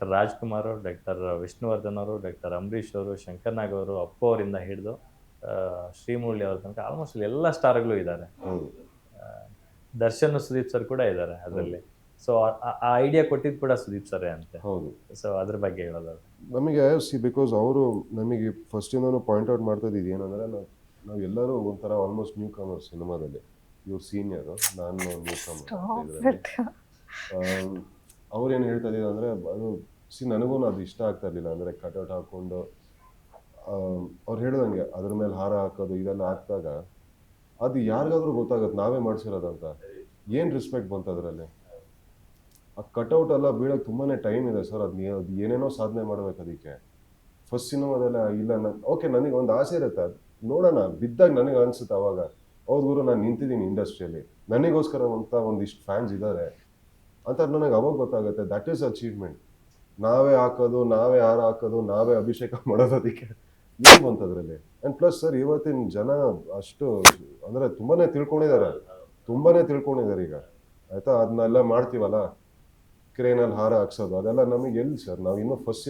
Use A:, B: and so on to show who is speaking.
A: Doctor Rajkumar, doctor Vishnuvardhan ಅವರು, doctor Ambareesh ಅವರು, ಶಂಕರ್ ನಾಗ್ ಅವರು, ಅಪ್ಪು ಅವರಿಂದ ಹಿಡಿದು ಶ್ರೀಮುರಳಿ ಅವ್ರ ತನಕ ಆಲ್ಮೋಸ್ಟ್ ಎಲ್ಲ ಸ್ಟಾರ್ಗಳು ಇದ್ದಾರೆ.
B: ಹೌದು
A: ದರ್ಶನ್ ಸುದೀಪ್ ಸರ್ ಕೂಡ ಇದ್ದಾರೆ ಅದರಲ್ಲಿ. ಸೊ ಆ ಐಡಿಯಾ ಕೊಟ್ಟಿದ್ದು ಕೂಡ ಸುದೀಪ್ ಸರ್ ಅಂತೆ.
B: ಹೌದು.
A: ಸೊ ಅದ್ರ ಬಗ್ಗೆ ಹೇಳೋದಾದ್ರೆ
B: ನಮಗೆ ಬಿಕಾಸ್ ಅವರು ನಮಗೆ ಫಸ್ಟಿಂದನೂ ಪಾಯಿಂಟ್ ಔಟ್ ಮಾಡ್ತಾ ಇದ್ದಿದ್ದು ಏನಂದರೆ ನಾವು ಎಲ್ಲರೂ ಒಂಥರ ಆಲ್ಮೋಸ್ಟ್ ನ್ಯೂ ಕಮರ್ ಸಿನಿಮಾದಲ್ಲಿ. ಇವ್ರು ಸೀನಿಯರು, ನಾನು ನ್ಯೂ ಕಮರ್ ಇದರಲ್ಲಿ. ಅವ್ರೇನು ಹೇಳ್ತಾ ಇದ್ದಿದ್ದು ಅಂದರೆ ಅದು ನನಗೂ ಅದು ಇಷ್ಟ ಆಗ್ತಾ ಇರಲಿಲ್ಲ. ಅಂದರೆ ಕಟೌಟ್ ಹಾಕ್ಕೊಂಡು ಅವ್ರು ಹೇಳ್ದಂಗೆ ಅದ್ರ ಮೇಲೆ ಹಾರ ಹಾಕೋದು ಇದೆಲ್ಲ ಹಾಕಿದಾಗ ಅದು ಯಾರಿಗಾದ್ರೂ ಗೊತ್ತಾಗತ್ತೆ ನಾವೇ ಮಾಡಿಸಿರೋದಂತ. ಏನು ರೆಸ್ಪೆಕ್ಟ್ ಬಂತು ಅದರಲ್ಲಿ? ಆ ಕಟೌಟ್ ಎಲ್ಲ ಬೀಳಕ್ಕೆ ತುಂಬಾ ಟೈಮ್ ಇದೆ ಸರ್. ಅದು ಏನೇನೋ ಸಾಧನೆ ಮಾಡ್ಬೇಕು ಅದಕ್ಕೆ. ಫಸ್ಟ್ ಸಿನಿಮಾದೆಲ್ಲ ಇಲ್ಲ ಓಕೆ ನನಗೆ ಒಂದು ಆಸೆ ಇರುತ್ತೆ, ನೋಡೋಣ ಬಿದ್ದಾಗ ನನಗೆ ಅನಿಸುತ್ತೆ ಅವಾಗ, ಹೌದು ಗುರು ನಾನು ನಿಂತಿದ್ದೀನಿ ಇಂಡಸ್ಟ್ರಿಯಲ್ಲಿ, ನನಗೋಸ್ಕರ ಅಂತ ಒಂದಿಷ್ಟು ಫ್ಯಾನ್ಸ್ ಇದ್ದಾರೆ ಅಂತ ನನಗೆ ಅವಾಗ ಗೊತ್ತಾಗುತ್ತೆ. That is achievement. ನಾವೇ ಹಾಕೋದು, ನಾವೇ ಹಾರ ಹಾಕೋದು, ನಾವೇ ಅಭಿಷೇಕ ಮಾಡೋದು, ಅದಕ್ಕೆ ಏನು ಬಂತು ಅದರಲ್ಲಿ? ಆ್ಯಂಡ್ ಪ್ಲಸ್ ಸರ್ ಇವತ್ತಿನ ಜನ ಅಷ್ಟು ಅಂದರೆ ತುಂಬಾ ತಿಳ್ಕೊಂಡಿದ್ದಾರೆ ಈಗ ಆಯಿತಾ. ಅದನ್ನೆಲ್ಲ ಮಾಡ್ತೀವಲ್ಲ, ಕ್ರೇನಲ್ಲಿ ಹಾರ ಹಾಕ್ಸೋದು ಅದೆಲ್ಲ ನಮಗೆ ಎಲ್ಲಿ ಸರ್? ನಾವು ಇನ್ನೂ ಫಸ್ಟ್